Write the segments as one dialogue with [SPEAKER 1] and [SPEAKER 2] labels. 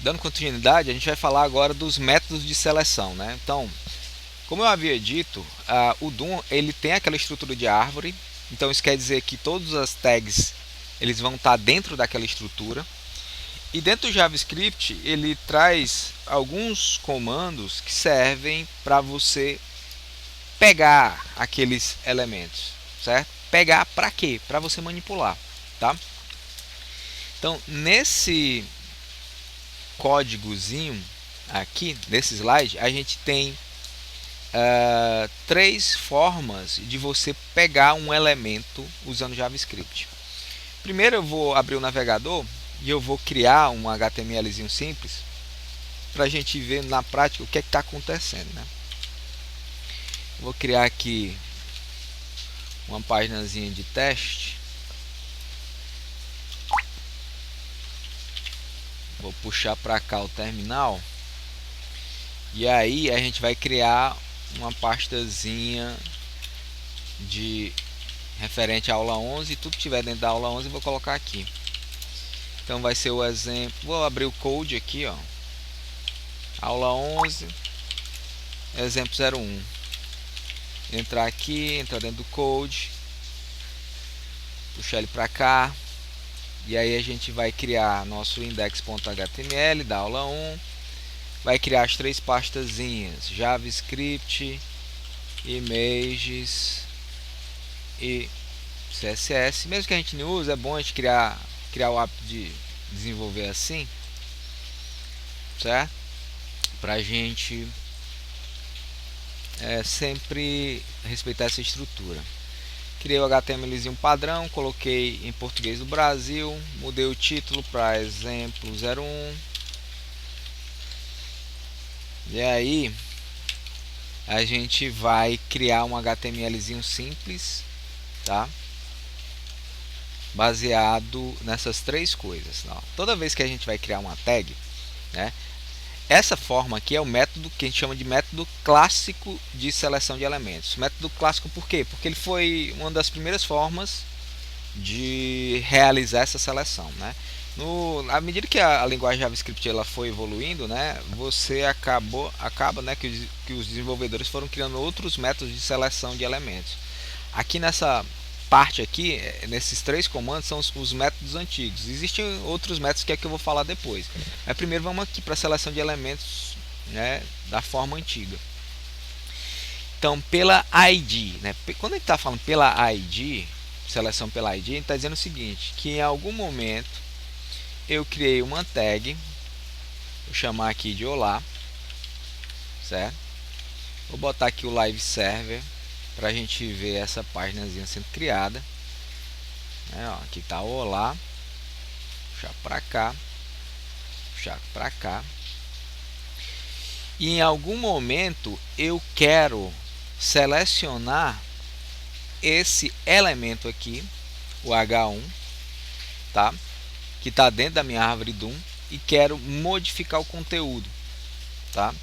[SPEAKER 1] dando continuidade, a gente vai falar agora dos métodos de seleção, né? Então, como eu havia dito, o Doom ele tem aquela estrutura de árvore. Então isso quer dizer que todas as tags eles vão estar dentro daquela estrutura. E dentro do JavaScript ele traz alguns comandos que servem para você pegar aqueles elementos, certo? Pegar para quê? Para você manipular, tá? Então nesse códigozinho aqui, nesse slide, a gente tem três formas de você pegar um elemento usando JavaScript. Primeiro eu vou abrir o navegador e eu vou criar um HTMLzinho simples para a gente ver na prática o que está acontecendo, né? Vou criar aqui uma paginazinha de teste. Vou puxar para cá o terminal. E aí a gente vai criar uma pastazinha de referente à aula 11. Tudo que tiver dentro da aula 11 eu vou colocar aqui. Então vai ser o exemplo. Vou abrir o code aqui, ó. Aula 11, exemplo 01. Entrar aqui, entrar dentro do code, puxar ele para cá. E aí a gente vai criar nosso index.html da aula 1. Vai criar as três pastazinhas: JavaScript, Images e CSS. Mesmo que a gente não use, é bom a gente criar o hábito de desenvolver assim, certo? Pra gente sempre respeitar essa estrutura. Criei o HTMLzinho padrão, coloquei em português do Brasil, mudei o título para exemplo 01. E aí a gente vai criar um HTMLzinho simples, tá? Baseado nessas três coisas. Não. Toda vez que a gente vai criar uma tag, né? Essa forma aqui é o método que a gente chama de método clássico de seleção de elementos. Método clássico por quê? Porque ele foi uma das primeiras formas de realizar essa seleção, né? À medida que a linguagem JavaScript ela foi evoluindo, né, você acaba, né, que os desenvolvedores foram criando outros métodos de seleção de elementos. Aqui nessa parte aqui, nesses três comandos são os métodos antigos. Existem outros métodos que é que eu vou falar depois. Mas primeiro vamos aqui para a seleção de elementos, né, da forma antiga. Então, pela ID, né, quando a gente está falando pela ID, seleção pela ID, a gente está dizendo o seguinte, que em algum momento eu criei uma tag, vou chamar aqui de olá, certo? Vou botar aqui o live server para a gente ver essa páginazinha sendo criada. Aqui está o olá, puxar para cá, puxar para cá. E em algum momento eu quero selecionar esse elemento aqui, o H1, tá? Que está dentro da minha árvore Doom, e quero modificar o conteúdo, tá?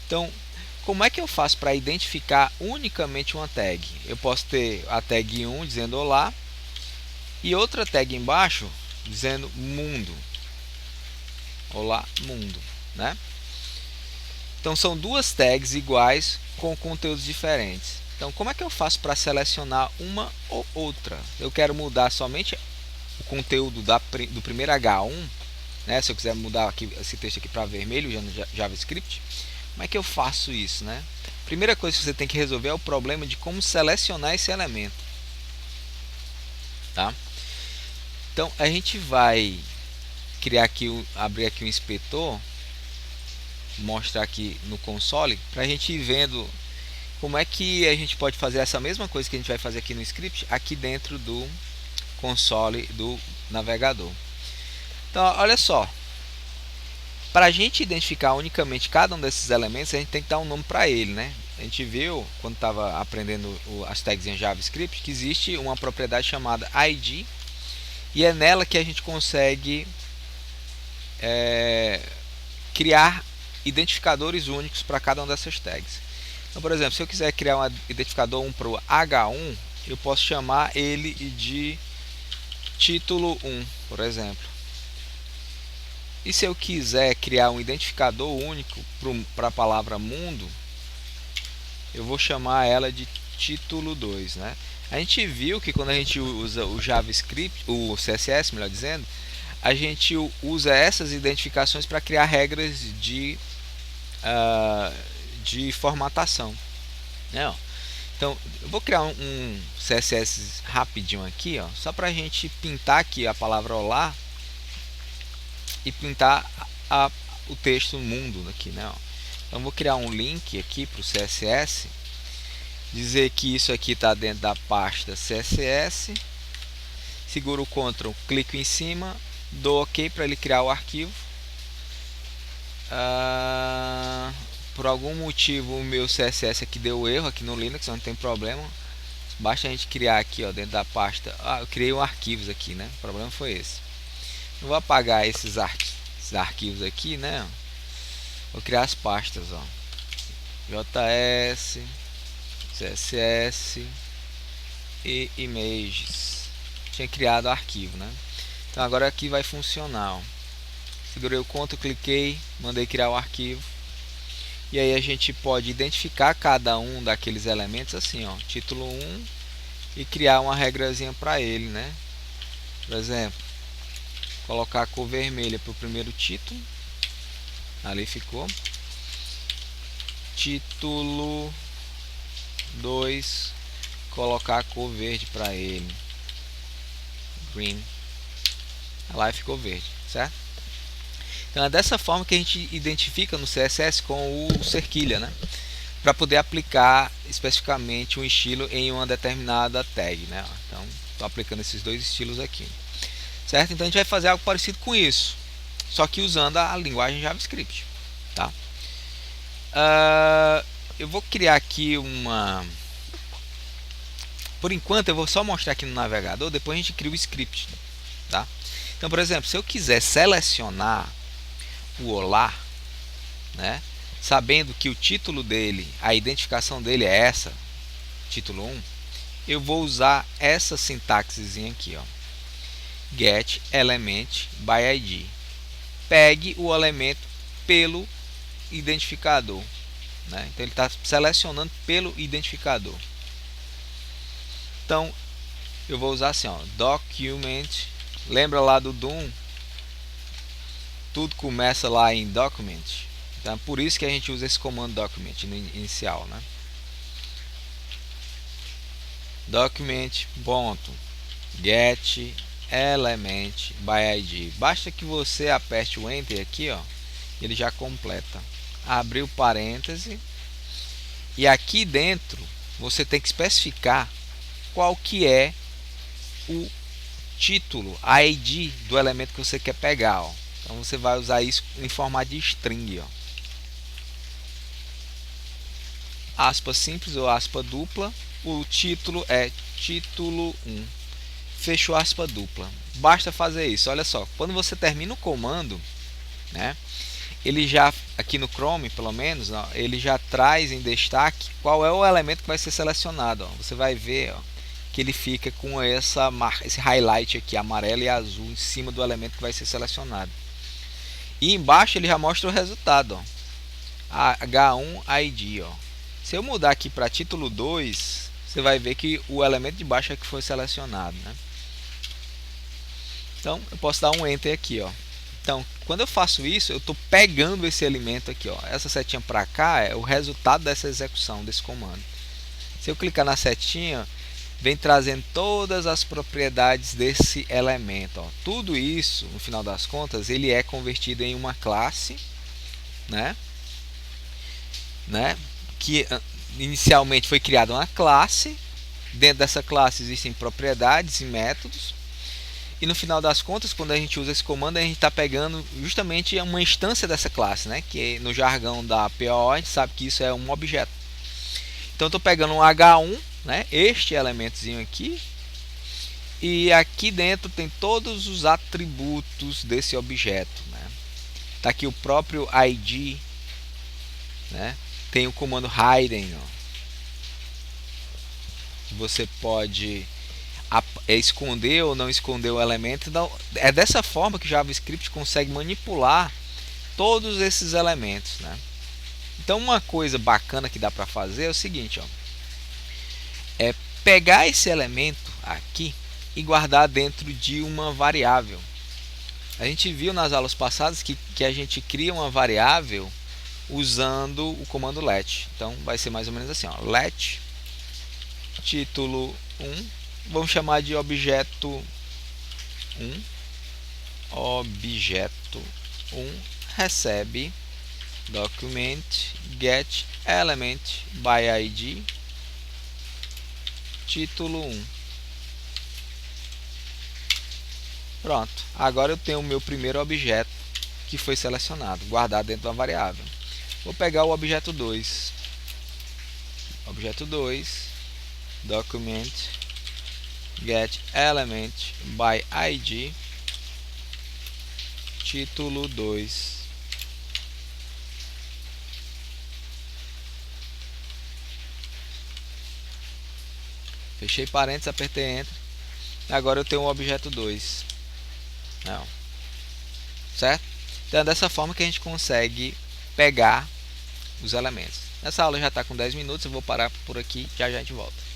[SPEAKER 1] Então, como é que eu faço para identificar unicamente uma tag? Eu posso ter a tag 1 dizendo olá e outra tag embaixo dizendo mundo. Olá, mundo, né? Então são duas tags iguais com conteúdos diferentes. Então, como é que eu faço para selecionar uma ou outra? Eu quero mudar somente o conteúdo do primeiro H1, né? Se eu quiser mudar aqui, esse texto aqui para vermelho já no JavaScript, como é que eu faço isso, né? Primeira coisa que você tem que resolver é o problema de como selecionar esse elemento, tá? Então a gente vai criar aqui, abrir aqui um inspetor, mostrar aqui no console para a gente ir vendo como é que a gente pode fazer essa mesma coisa que a gente vai fazer aqui no script aqui dentro do console do navegador. Então olha só, para a gente identificar unicamente cada um desses elementos, a gente tem que dar um nome para ele, né? A gente viu, quando estava aprendendo as tags em JavaScript, que existe uma propriedade chamada ID, e é nela que a gente consegue criar identificadores únicos para cada uma dessas tags. Então, por exemplo, se eu quiser criar um identificador 1 para o H1, eu posso chamar ele de título 1, por exemplo. E se eu quiser criar um identificador único para a palavra mundo, eu vou chamar ela de título 2, né? A gente viu que quando a gente usa o JavaScript, o CSS, melhor dizendo, a gente usa essas identificações para criar regras de formatação, né? Então, eu vou criar um CSS rapidinho aqui, ó, só para a gente pintar aqui a palavra olá e pintar o texto mundo aqui, né? Então, vou criar um link aqui para o CSS, dizer que isso aqui está dentro da pasta CSS, seguro o Ctrl, clico em cima, dou OK para ele criar o arquivo. Por algum motivo o meu CSS aqui deu erro aqui no Linux, não tem problema. Basta a gente criar aqui, ó, dentro da pasta. Eu criei um arquivos aqui, né? O problema foi esse. Não vou apagar esses arquivos aqui, né? Vou criar as pastas, ó. JS, CSS e images. Tinha criado arquivo, né? Então agora aqui vai funcionar, ó. Segurei o Ctrl, cliquei, mandei criar o arquivo. E aí a gente pode identificar cada um daqueles elementos assim, ó, título 1, e criar uma regrazinha para ele, né? Por exemplo, colocar a cor vermelha para o primeiro título, ali ficou. Título 2, colocar a cor verde para ele, green, lá ficou verde, certo? Então é dessa forma que a gente identifica no CSS com o cerquilha, né? Para poder aplicar especificamente um estilo em uma determinada tag, né? Então estou aplicando esses dois estilos aqui, certo? Então a gente vai fazer algo parecido com isso, só que usando a linguagem JavaScript, tá? Eu vou criar aqui uma... Por enquanto eu vou só mostrar aqui no navegador, depois a gente cria o script, tá? Então, por exemplo, se eu quiser selecionar o olá, né, sabendo que o título dele, a identificação dele é essa, título 1, eu vou usar essa sintaxezinha aqui, ó, get element by id. Pegue o elemento pelo identificador, né? Então ele está selecionando pelo identificador. Então eu vou usar assim, ó, document. Lembra lá do Doom? Tudo começa lá em document. Então, por isso que a gente usa esse comando document no inicial, né? Document ponto get element by id. Basta que você aperte o enter aqui, ó, ele já completa. Abriu parêntese e aqui dentro você tem que especificar qual que é o título, a id do elemento que você quer pegar, ó. Então você vai usar isso em formato de string, ó. Aspa simples ou aspa dupla. O título é título 1. Fechou aspa dupla. Basta fazer isso. Olha só, quando você termina o comando, né, ele já, aqui no Chrome pelo menos, ó, ele já traz em destaque qual é o elemento que vai ser selecionado, ó. Você vai ver, ó, que ele fica com esse highlight aqui, amarelo e azul, em cima do elemento que vai ser selecionado. E embaixo ele já mostra o resultado, ó, H1 ID, ó. Se eu mudar aqui para título 2, você vai ver que o elemento de baixo é que foi selecionado, né? Então eu posso dar um enter aqui, ó. Então quando eu faço isso, eu estou pegando esse elemento aqui, ó. Essa setinha para cá é o resultado dessa execução desse comando. Se eu clicar na setinha, vem trazendo todas as propriedades desse elemento, ó. Tudo isso, no final das contas, ele é convertido em uma classe, né? Que inicialmente foi criada uma classe. Dentro dessa classe existem propriedades e métodos. E no final das contas, quando a gente usa esse comando, a gente está pegando justamente uma instância dessa classe, né? Que no jargão da PO a gente sabe que isso é um objeto. Então eu estou pegando um H1, né, este elementozinho aqui, e aqui dentro tem todos os atributos desse objeto, né? Tá aqui o próprio ID, né? Tem o comando hidden, ó, que você pode esconder ou não esconder o elemento. Então, é dessa forma que o JavaScript consegue manipular todos esses elementos, né? Então, uma coisa bacana que dá para fazer é o seguinte, ó, é pegar esse elemento aqui e guardar dentro de uma variável. A gente viu nas aulas passadas que a gente cria uma variável usando o comando let. Então vai ser mais ou menos assim, ó, let título 1, vamos chamar de objeto 1, objeto 1 recebe document get element by id título 1. Pronto, agora eu tenho o meu primeiro objeto que foi selecionado, guardado dentro da variável. Vou pegar o objeto 2, document get element by id título 2. Fechei parênteses, apertei enter. Agora eu tenho o objeto 2. Não. Certo? Então é dessa forma que a gente consegue pegar os elementos. Essa aula já está com 10 minutos, eu vou parar por aqui, já a gente volta.